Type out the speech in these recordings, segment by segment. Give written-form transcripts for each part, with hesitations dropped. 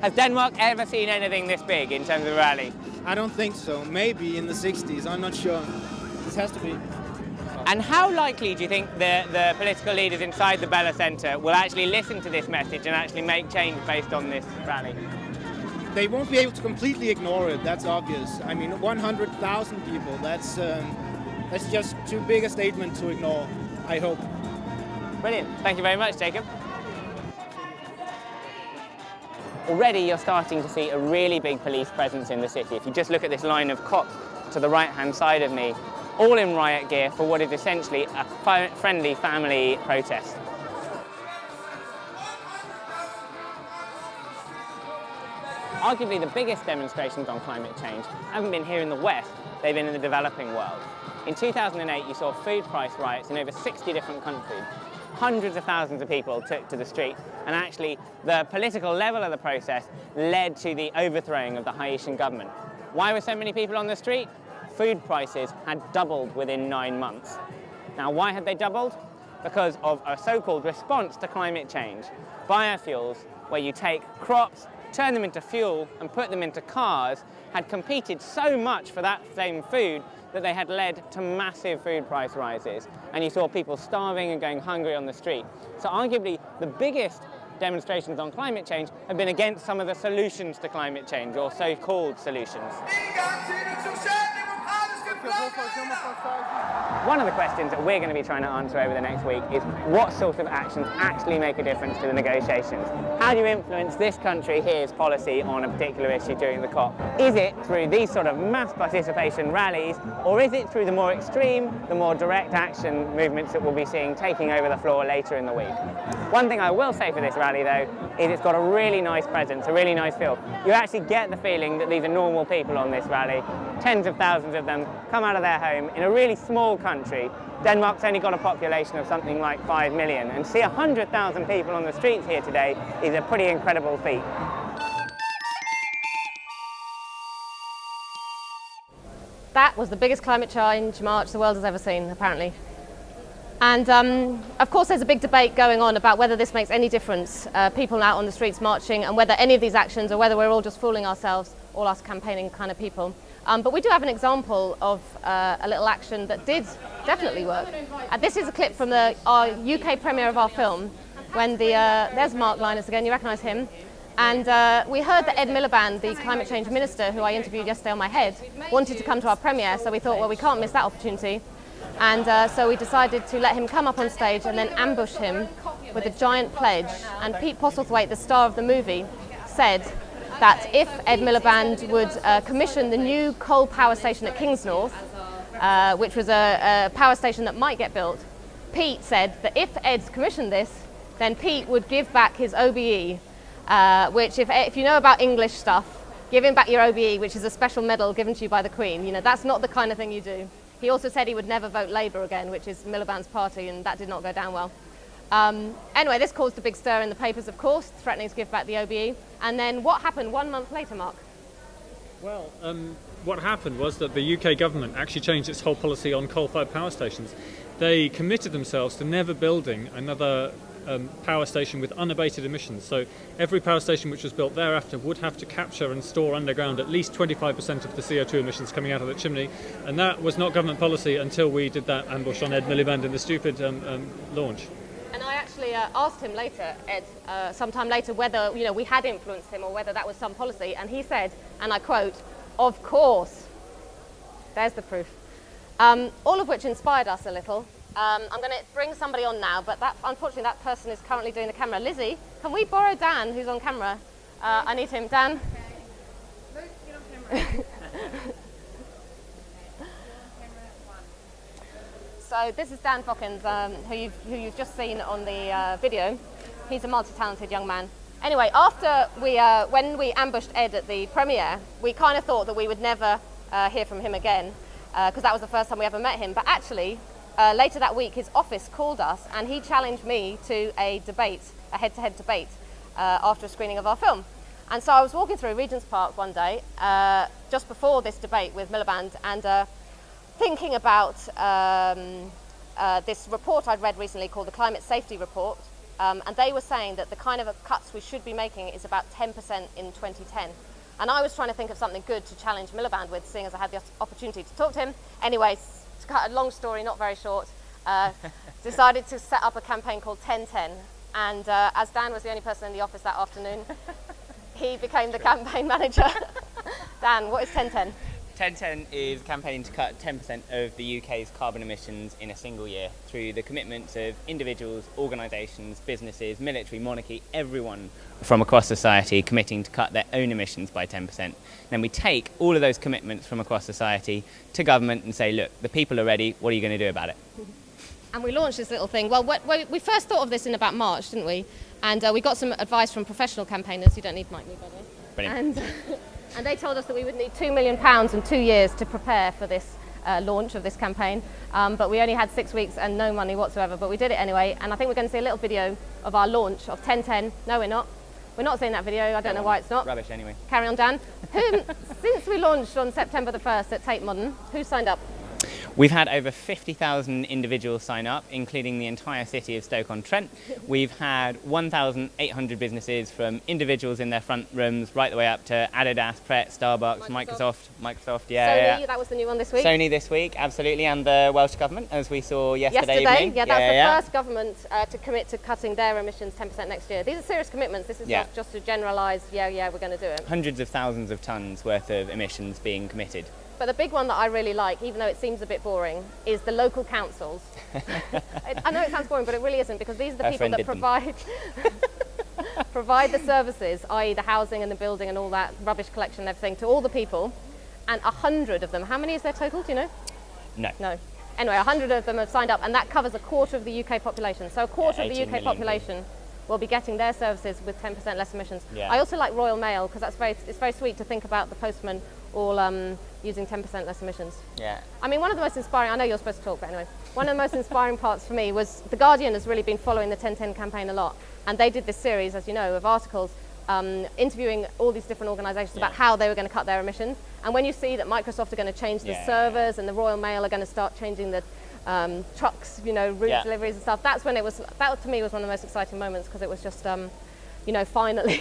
Has Denmark ever seen anything this big in terms of rally? I don't think so. Maybe in the 60s, I'm not sure. This has to be. And how likely do you think the political leaders inside the Bella Centre will actually listen to this message and actually make change based on this rally? They won't be able to completely ignore it, that's obvious. I mean, 100,000 people, that's just too big a statement to ignore, I hope. Brilliant. Thank you very much, Jacob. Already you're starting to see a really big police presence in the city. If you just look at this line of cops to the right-hand side of me, all in riot gear for what is essentially a friendly family protest. Arguably the biggest demonstrations on climate change haven't been here in the West, they've been in the developing world. In 2008 you saw food price riots in over 60 different countries. Hundreds of thousands of people took to the street, and actually the political level of the process led to the overthrowing of the Haitian government. Why were so many people on the street? Food prices had doubled within 9 months. Now, why had they doubled? Because of a so-called response to climate change. Biofuels, where you take crops, turn them into fuel and put them into cars, had competed so much for that same food that they had led to massive food price rises. And you saw people starving and going hungry on the street. So arguably the biggest demonstrations on climate change have been against some of the solutions to climate change, or so-called solutions. One of the questions that we're going to be trying to answer over the next week is what sort of actions actually make a difference to the negotiations? How do you influence this country here's policy on a particular issue during the COP? Is it through these sort of mass participation rallies, or is it through the more extreme, the more direct action movements that we'll be seeing taking over the floor later in the week? One thing I will say for this rally though is it's got a really nice presence, a really nice feel. You actually get the feeling that these are normal people on this rally. Tens of thousands of them come out of their home in a really small country. Denmark's only got a population of something like 5 million, and to see 100,000 people on the streets here today is a pretty incredible feat. That was the biggest climate change march the world has ever seen, apparently. And of course there's a big debate going on about whether this makes any difference, people out on the streets marching, and whether any of these actions, or whether we're all just fooling ourselves, all us campaigning kind of people. But we do have an example of a little action that did definitely work. This is a clip from our UK premiere of our film, when there's Mark Lynas again, you recognise him. And we heard that Ed Miliband, the climate change minister who I interviewed yesterday on My Head, wanted to come to our premiere, so we thought, well, we can't miss that opportunity. And so we decided to let him come up on stage and then ambush him with a giant pledge. And Pete Postlethwaite, the star of the movie, said that if Ed Miliband would commission the new coal power station at Kingsnorth, which was a power station that might get built, Pete said that if Ed's commissioned this, then Pete would give back his OBE, which if you know about English stuff, giving back your OBE, which is a special medal given to you by the Queen, you know, that's not the kind of thing you do. He also said he would never vote Labour again, which is Miliband's party, and that did not go down well. Anyway, this caused a big stir in the papers, of course, threatening to give back the OBE. And then what happened 1 month later, Mark? Well, what happened was that the UK government actually changed its whole policy on coal-fired power stations. They committed themselves to never building another power station with unabated emissions. So every power station which was built thereafter would have to capture and store underground at least 25% of the CO2 emissions coming out of the chimney. And that was not government policy until we did that ambush on Ed Miliband in the stupid launch. And I actually asked him later, Ed, sometime later, whether we had influenced him or whether that was some policy. And he said, and I quote, "Of course." There's the proof. All of which inspired us a little. I'm going to bring somebody on now, but unfortunately that person is currently doing the camera. Lizzie, can we borrow Dan, who's on camera? I need him. Dan? No, get on camera. So this is Dan Fockins, who you've just seen on the video. He's a multi-talented young man. Anyway, after when we ambushed Ed at the premiere, we kind of thought that we would never hear from him again, because that was the first time we ever met him. But actually, later that week, his office called us and he challenged me to a debate, a head-to-head debate, after a screening of our film. And so I was walking through Regent's Park one day, just before this debate with Miliband, and thinking about this report I'd read recently called the Climate Safety Report, And they were saying that the kind of cuts we should be making is about 10% in 2010. And I was trying to think of something good to challenge Miliband with, seeing as I had the opportunity to talk to him. Anyway, to cut a long story, not very short, decided to set up a campaign called 1010. And as Dan was the only person in the office that afternoon, he became the campaign manager. Dan, what is 1010? 1010 is a campaign to cut 10% of the UK's carbon emissions in a single year through the commitments of individuals, organisations, businesses, military, monarchy, everyone from across society committing to cut their own emissions by 10%. Then we take all of those commitments from across society to government and say, look, the people are ready, what are you going to do about it? And we launched this little thing. Well, we first thought of this in about March, didn't we? And we got some advice from professional campaigners. You don't need Mike, by the way. Brilliant. And they told us that we would need £2 million in 2 years to prepare for this launch of this campaign. But we only had 6 weeks and no money whatsoever, but we did it anyway. And I think we're going to see a little video of our launch of 1010. No, we're not. We're not seeing that video. I don't know why it's not. Rubbish anyway. Carry on, Dan. Since we launched on September the 1st at Tate Modern, who signed up? We've had over 50,000 individuals sign up, including the entire city of Stoke-on-Trent. We've had 1,800 businesses, from individuals in their front rooms right the way up to Adidas, Pret, Starbucks, Microsoft, Sony, that was the new one this week. Sony this week, absolutely, and the Welsh Government, as we saw yesterday evening. Yeah, that's the first government to commit to cutting their emissions 10% next year. These are serious commitments. This is not just to generalise, we're going to do it. Hundreds of thousands of tonnes worth of emissions being committed. But the big one that I really like, even though it seems a bit boring, is the local councils. I know it sounds boring, but it really isn't, because these are the people that provide the services, i.e. the housing and the building and all that rubbish collection and everything, to all the people. And 100 of them, how many is there total, do you know? No. Anyway, 100 of them have signed up, and that covers a quarter of the UK population. So a quarter of the UK population will be getting their services with 10% less emissions. Yeah. I also like Royal Mail, because it's very sweet to think about the postman all using 10% less emissions. Yeah. I mean, one of the most inspiring, I know you're supposed to talk, but anyway, one of the most inspiring parts for me was The Guardian has really been following the 1010 campaign a lot, and they did this series, as you know, of articles interviewing all these different organisations about how they were going to cut their emissions. And when you see that Microsoft are going to change the servers and the Royal Mail are going to start changing the trucks, route deliveries and stuff, that to me was one of the most exciting moments, because it was just finally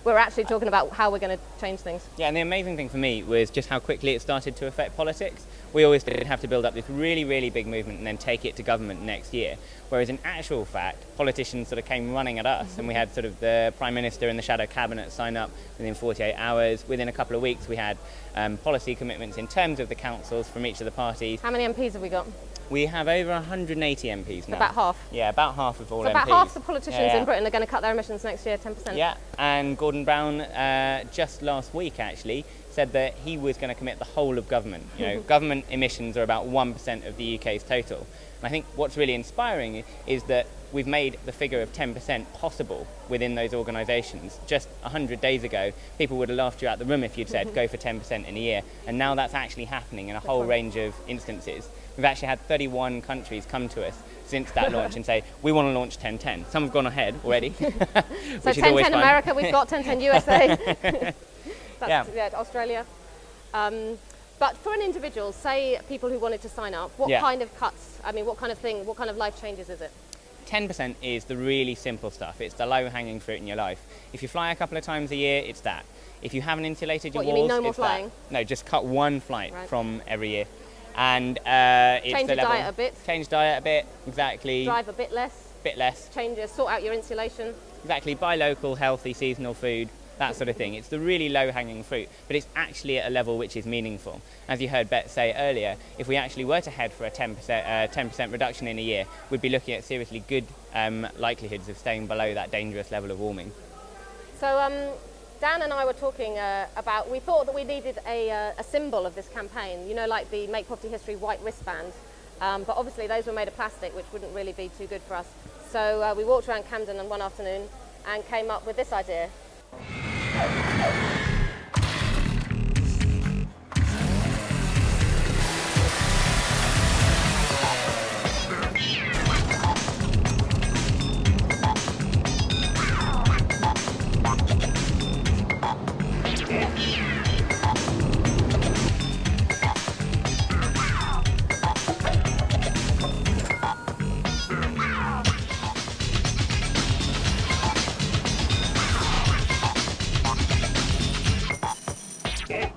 we're actually talking about how we're going to change things. Yeah, and the amazing thing for me was just how quickly it started to affect politics. We always did have to build up this really, really big movement and then take it to government next year. Whereas in actual fact, politicians sort of came running at us, and we had sort of the Prime Minister and the Shadow Cabinet sign up within 48 hours. Within a couple of weeks, we had policy commitments in terms of the councils from each of the parties. How many MPs have we got? We have over 180 MPs now. About half? Yeah, about half of all so MPs. About half the politicians in Britain are going to cut their emissions next year, 10%. Yeah, and Gordon Brown just last week actually said that he was going to commit the whole of government. Government emissions are about 1% of the UK's total. And I think what's really inspiring is that we've made the figure of 10% possible within those organisations. Just 100 days ago, people would have laughed you out the room if you'd said, go for 10% in a year. And now that's actually happening in a whole range of instances. We've actually had 31 countries come to us since that launch and say, we want to launch 1010. Some have gone ahead already, so which is 1010 America, we've got 1010 USA. That's, Australia. But for an individual, say people who wanted to sign up, what kind of cuts, what kind of life changes is it? 10% is the really simple stuff. It's the low-hanging fruit in your life. If you fly a couple of times a year, it's that. If you haven't insulated your walls, you mean no more it's flying? That. No, just cut one flight from every year. And it's change the level. Diet a bit. Change diet a bit, exactly. Drive a bit less. Sort out your insulation. Exactly, buy local, healthy, seasonal food, that sort of thing. It's the really low-hanging fruit, but it's actually at a level which is meaningful. As you heard Bet say earlier, if we actually were to head for a 10% reduction in a year, we'd be looking at seriously good likelihoods of staying below that dangerous level of warming. So Dan and I were talking about, we thought that we needed a symbol of this campaign, like the Make Property History white wristband, but obviously those were made of plastic, which wouldn't really be too good for us. So we walked around Camden on one afternoon and came up with this idea. Okay.